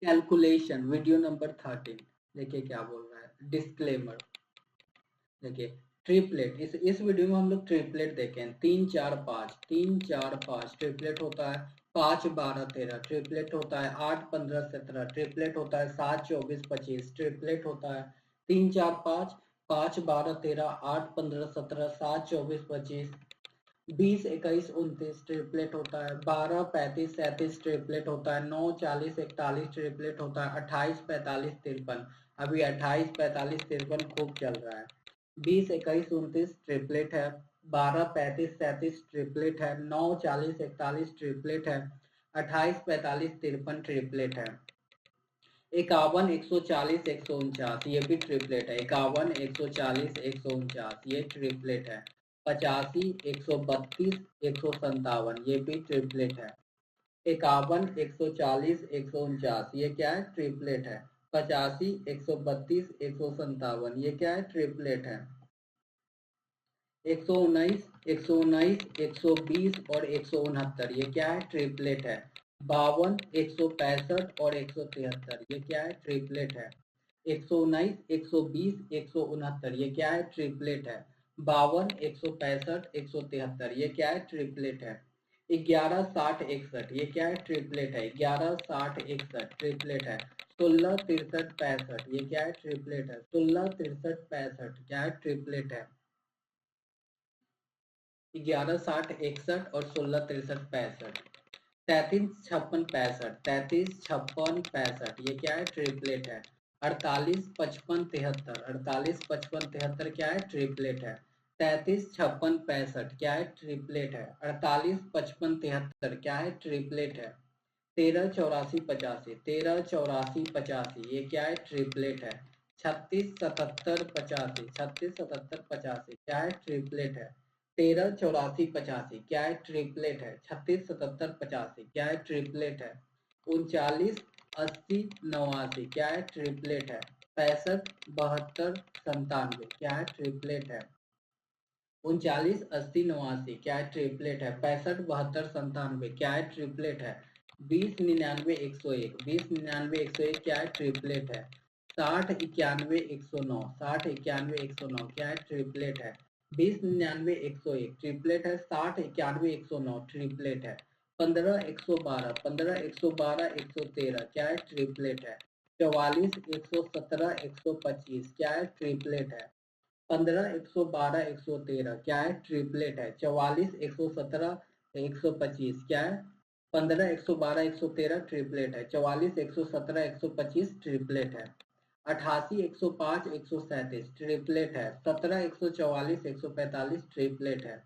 Calculation video number 13। देखिए क्या बोल रहा है, डिस्क्लेमर। देखिए ट्रिपलेट, इस वीडियो में हम लोग ट्रिपलेट देखें। 3 4 5, 3 4 5 ट्रिपलेट होता है। 5 12 13 ट्रिपलेट होता है। 8 15 17 ट्रिपलेट होता है। 7 24 25 ट्रिपलेट होता है। 3 4 5, 5 12 13, 8 15 17, 7 24 25, 20 21 29 ट्रिपलेट होता है। 12 35 37 ट्रिपलेट होता है। 9 40 41 ट्रिपलेट होता है। 28 45 53, अभी 28 45 53 खूब चल रहा है। 20 21 29 ट्रिपलेट है। 12 35 37 ट्रिपलेट है। 9 40 41 ट्रिपलेट है। 28 45 53 ट्रिपलेट है। 51 140 149 ये भी ट्रिपलेट है। 51 140 149 ये ट्रिपलेट है। 85 132 157 ये भी ट्रिपलेट है। 51 140 149 ये क्या है, ट्रिपलेट है। 85 132 157 ये क्या है, ट्रिपलेट है। 119 119 120 और 169 ये क्या है, ट्रिपलेट है। 52 165 और 173 ये क्या है, ट्रिपलेट है। 119 120 169 ये क्या है, ट्रिपलेट है। 52 165 173 ये क्या है, ट्रिपलेट है। 11 60 61 ये क्या है, ट्रिपलेट है। 11 60 61 ट्रिपलेट है। 16 63 65 ये क्या है, ट्रिपलेट है। 16 63 65 क्या है, ट्रिपलेट है। 11 60 61 और 16 63 65, 33 56 65, 33 56 65 ये क्या है, ट्रिपलेट है। 48 55 73, 48 55 73 क्या है, ट्रिपलेट है। 33 56 65 क्या है, ट्रिपलेट है। 48 55 73 क्या है, ट्रिपलेट है। 13 84 85, 13 84 85 ये क्या है, ट्रिपलेट है। 36 77 85, 36 77 85 क्या है, ट्रिपलेट है। 13 84 85 क्या है, ट्रिपलेट है। 36 77 85 क्या है, ट्रिपलेट है। 39 80 89 क्या है, ट्रिपलेट है। 65 72 97 क्या है, ट्रिपलेट है। 39 80 89 क्या है, ट्रिपलेट है। 65 72 97 क्या है, ट्रिपलेट है। 20 99 101, 20 99 101 क्या है, ट्रिपलेट है। 60 91 109, 60 91 109 क्या है, ट्रिपलेट है। 20 99 101 ट्रिपलेट है। 60 91 109 ट्रिपलेट है। 15 112, 15 112 113 क्या है, ट्रिपलेट है। 44 117 125 क्या है, ट्रिपलेट है। 15 112 113 क्या है, ट्रिपलेट है। 44 117 125 क्या है, 15 112 113 ट्रिपलेट है। 44 117 125 ट्रिपलेट है। 88 105 137 ट्रिपलेट है। 17 144 145 ट्रिपलेट है।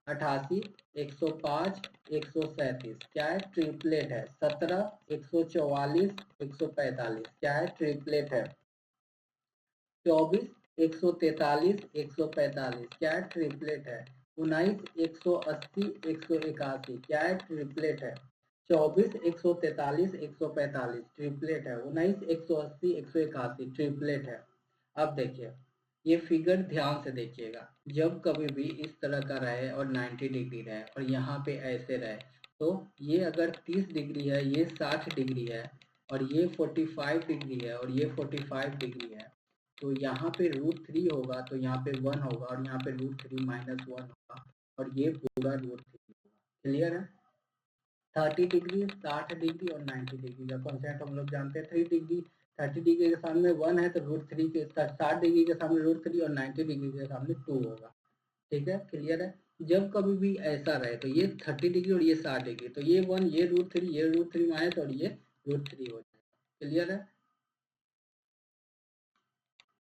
88 105 137 क्या है, ट्रिपलेट है। 17 144 145 क्या है, ट्रिपलेट है। 24 143 145 क्या है, ट्रिपलेट है। 19 180 181 क्या है, ट्रिपलेट है। 24 143 145 ट्रिपलेट है। 19 180 181 ट्रिपलेट है। अब देखिए ये फिगर ध्यान से देखिएगा। जब कभी भी इस तरह का रहे और 90 डिग्री रहे और यहाँ पे ऐसे रहे, तो ये अगर 30 डिग्री है, ये 60 डिग्री है, और ये 45 डिग्री है, और ये 45 डिग्री है, तो यहाँ पे √3 होगा, तो यहाँ पे 1 होगा, और यहाँ पे √3 -1 होगा, और ये पूरा √3 होगा। क्लियर है। 30 डिग्री 60 डिग्री और 90 डिग्री का कॉन्सेप्ट हम लोग जानते हैं। 3 डिग्री 30 डिग्री के सामने 1 है, तो √3 के 60 डिग्री के सामने √3 और 90 डिग्री के सामने 2 होगा। ठीक है, क्लियर है। जब कभी भी ऐसा रहे, तो ये 30 डिग्री और ये 60 डिग्री, तो ये 1 ये √3 ये √3 माइनस और ये √3 हो जाएगा। क्लियर है।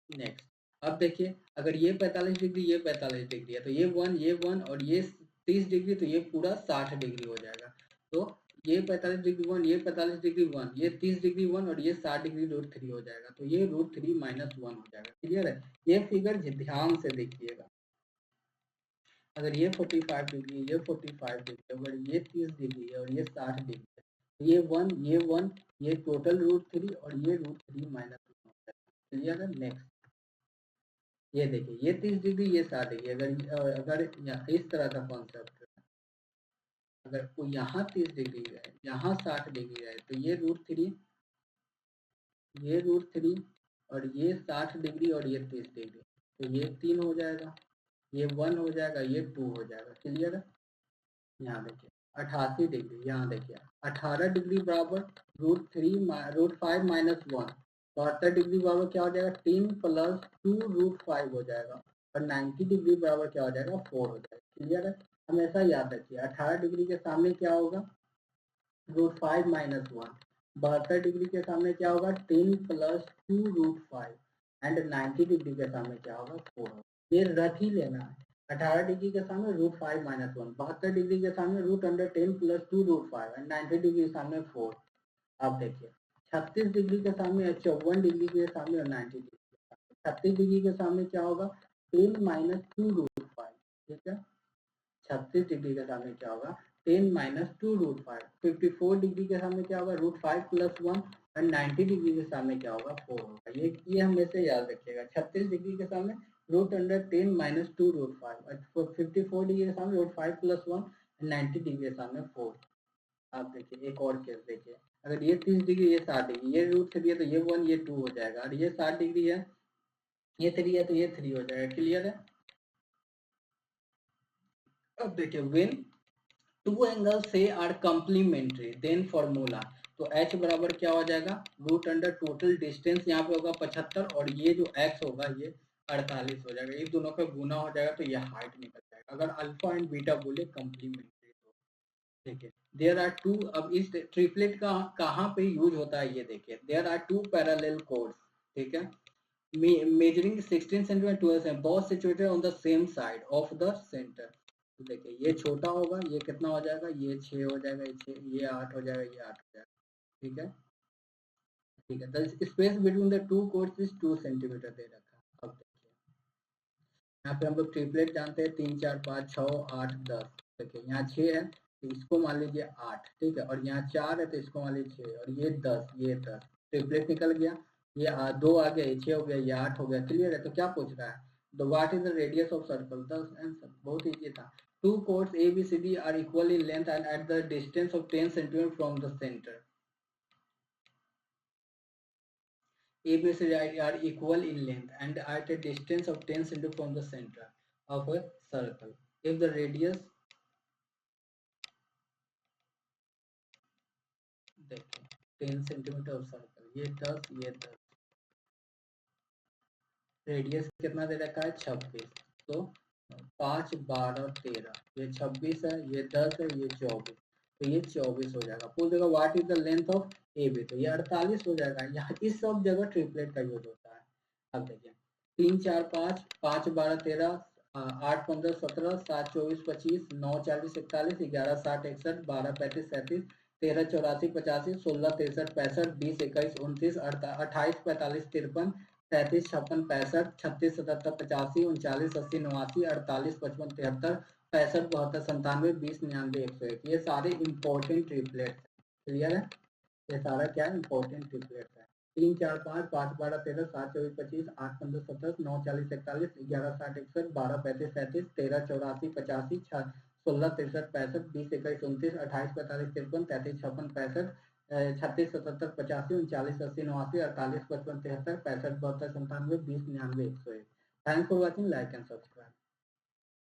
नेक्स्ट, अब देखिए अगर ये 45 डिग्री ये 45 डिग्री है, तो ये 1 और ये 30 डिग्री, तो ये पूरा 60 डिग्री हो जाएगा। तो ये 45 डिग्री 1, ये 45 डिग्री 1, ये 30 डिग्री 1 और ये 60 डिग्री √3 हो जाएगा, तो ये √3 -1 हो जाएगा। क्लियर है। ये फिगर ध्यान से देखिएगा। अगर ये 45 डिग्री ये 45 डिग्री, अगर ये 30 डिग्री है और ये 60 डिग्री है, तो ये 1 ये टोटल √3 और ये √3 -1 हो जाएगा। क्लियर है। नेक्स्ट, ये देखिए ये 30 डिग्री ये 60 डिग्री, अगर इस तरह का कॉन्सेप्ट है, अगर कोई यहाँ 30 डिग्री है यहाँ 60 डिग्री है, तो ये √3 ये √3 और ये 60 डिग्री और ये 30 डिग्री, तो ये 3 हो जाएगा, ये 1 हो जाएगा, ये 2 हो जाएगा। क्लियर है? यहाँ देखिए 88 डिग्री, यहाँ देखिए 18 डिग्री बराबर √5 माइनस 1, 72 डिग्री बराबर क्या हो जाएगा 10 प्लस 2 √5 हो जाएगा, और 90 डिग्री बराबर क्या हो जाएगा 4 हो जाएगा। क्लियर है? हमेशा याद रखिए 18 डिग्री के सामने क्या होगा √5 माइनस 1, 72 डिग्री के सामने क्या होगा 10 प्लस 2 √5, एंड 90 डिग्री के सामने क्या होगा 4 होगा। ये रख ही लेना है। 18 डिग्री के सामने √5 माइनस 1, 72 डिग्री के सामने √10 प्लस 2 √5, एंड 90 डिग्री के सामने 4। अब देखिए 36 डिग्री के सामने, 54 डिग्री के सामने और 90 डिग्री के सामने। 36 डिग्री के सामने क्या होगा 10 माइनस 2 √5। ठीक है, 36 डिग्री के सामने क्या होगा 10 माइनस 2 √5। 54 डिग्री के सामने क्या होगा √5 प्लस 1, और 90 डिग्री के सामने क्या होगा 4 होगा। ये हमेशा याद रखिएगा। 36 डिग्री के सामने √10 माइनस 2 √5, और 54 डिग्री के सामने √5 प्लस 1, 90 डिग्री के सामने 4। आप देखिए एक और केस देखिए, अगर ये 30 डिग्री ये 60 डिग्री, ये √3 है तो ये 1 ये 2 हो जाएगा, और ये 60 डिग्री है ये 3 है तो ये 3 हो जाएगा। क्लियर है? अब देखिए व्हेन टू एंगल्स से आर कंप्लीमेंट्री देन फॉर्मूला, तो h बराबर क्या हो जाएगा √अंडर टोटल डिस्टेंस यहाँ पे होगा 75, और ये जो x होगा ये 48 हो जाएगा। ये दोनों का गुना हो जाएगा तो ये हाइट निकल जाएगा, अगर अल्फा एंड बीटा बोले कंप्लीमेंट्री तो। ठीक है, देयर आर टू, अब इस ट्रिपलेट का कहाँ पे यूज होता है ये देखिए, there are two parallel chords. ठीक है, measuring 16 cm 12 cm, both situated on the same side of the center। तो देखिए ये छोटा होगा, ये कितना हो जाएगा ये 6 हो जाएगा, ये 6, ये 8 हो जाएगा, ये 8 हो जाएगा। ठीक है, ठीक है, the space between the two codes is 2 centimetre दे रखा है। अब देखिए यहाँ पे हम लोग ट्रिपलेट जानते हैं 3 4 5 6 8 10। देखिए यहाँ 6 है तो इसको मान लीजिए 8, ठीक है, और यहाँ 4 है तो इसको मान लीजिए 6, और ये 10, ये 10, ट्रिपलेट निकल गया। ये 2 आ गया, ये 6 हो गया, ये 8 हो गया। क्लियर है? तो क्या पूछ रहा है the what is the radius of circle, 10 answer बहुत इजी था। Two chords A B C D are equal in length and at the distance of 10 centimetres from the centre. A, B, C, D are equal in length and at a distance of 10 cm from the center of a circle. If the radius, देखिए 10 centimetre of circle, ये 10, ये 10, radius कितना दे रखा है 26, तो 5 12 13, ये 26 है, ये 10 है, ये 24, तो ये 24 हो जाएगा। पूछ देगा what is the length of A B, तो ये 48 हो जाएगा। यहाँ इस सब जगह ट्रिपलेट का यूज होता है। अब देखिए 3 4 5, 5 12 13, 8 15 17, 7 24 25, 9 40 41, 11 60 61, 12 35 37, 13 84 85, 16 63 65, 20 21 29, 28 45 53, 37 56 65, 36 77 85, 39 80 89, 48 55 73, 65 72 97, 20 99 101, ये सारे इंपॉर्टेंट ट्रिपलेट्स। क्लियर है? ये सारा क्या है इंपॉर्टेंट ट्रिपलेट्स है। 3 4 5 5 12 13 7 24 25 8 15 17 9 40 41 11 60 61 12 35 37 13 84 85 16 63 65 20 21 29, 28 45 53, 33 56 65, 36 77 85, 39 80 89, 48 55 73, 65 72 97, 20 99 101। Thanks for watching, like and subscribe.